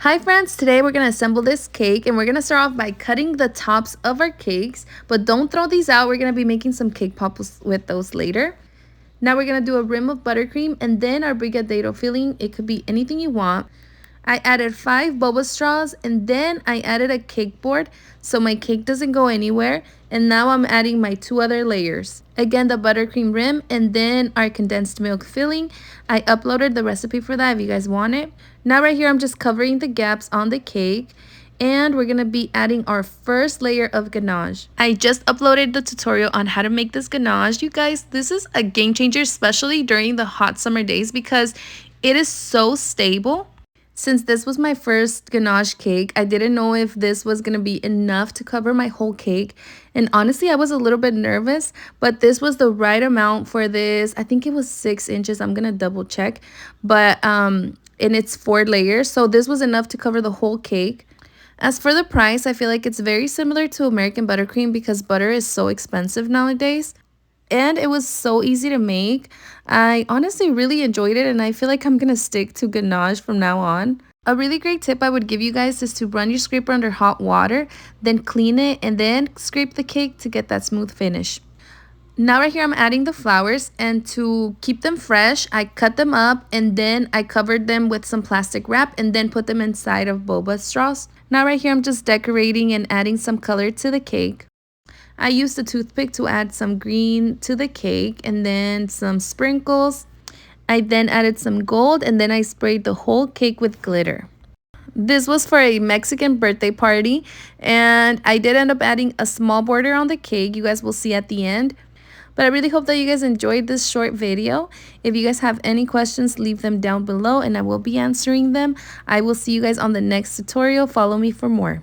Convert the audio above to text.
Hi friends, today we're going to assemble this cake and we're going to start off by cutting the tops of our cakes, but don't throw these out. We're going to be making some cake pops with those later. Now we're going to do a rim of buttercream and then our brigadeiro filling. It could be anything you want. I added 5 boba straws and then I added a cake board so my cake doesn't go anywhere. And now I'm adding my 2 other layers. Again, the buttercream rim and then our condensed milk filling. I uploaded the recipe for that if you guys want it. Now right here I'm just covering the gaps on the cake. And we're going to be adding our first layer of ganache. I just uploaded the tutorial on how to make this ganache. You guys, this is a game changer, especially during the hot summer days because it is so stable. Since this was my first ganache cake, I didn't know if this was going to be enough to cover my whole cake. And honestly, I was a little bit nervous, but this was the right amount for this. I think it was 6 inches. I'm going to double check. But, and it's 4 layers. So this was enough to cover the whole cake. As for the price, I feel like it's very similar to American buttercream because butter is so expensive nowadays. And it was so easy to make. I honestly really enjoyed it and I feel like I'm going to stick to ganache from now on. A really great tip I would give you guys is to run your scraper under hot water, then clean it and then scrape the cake to get that smooth finish. Now right here I'm adding the flowers, and to keep them fresh, I cut them up and then I covered them with some plastic wrap and then put them inside of boba straws. Now right here I'm just decorating and adding some color to the cake. I used a toothpick to add some green to the cake and then some sprinkles. I then added some gold and then I sprayed the whole cake with glitter. This was for a Mexican birthday party and I did end up adding a small border on the cake. You guys will see at the end. But I really hope that you guys enjoyed this short video. If you guys have any questions, leave them down below and I will be answering them. I will see you guys on the next tutorial. Follow me for more.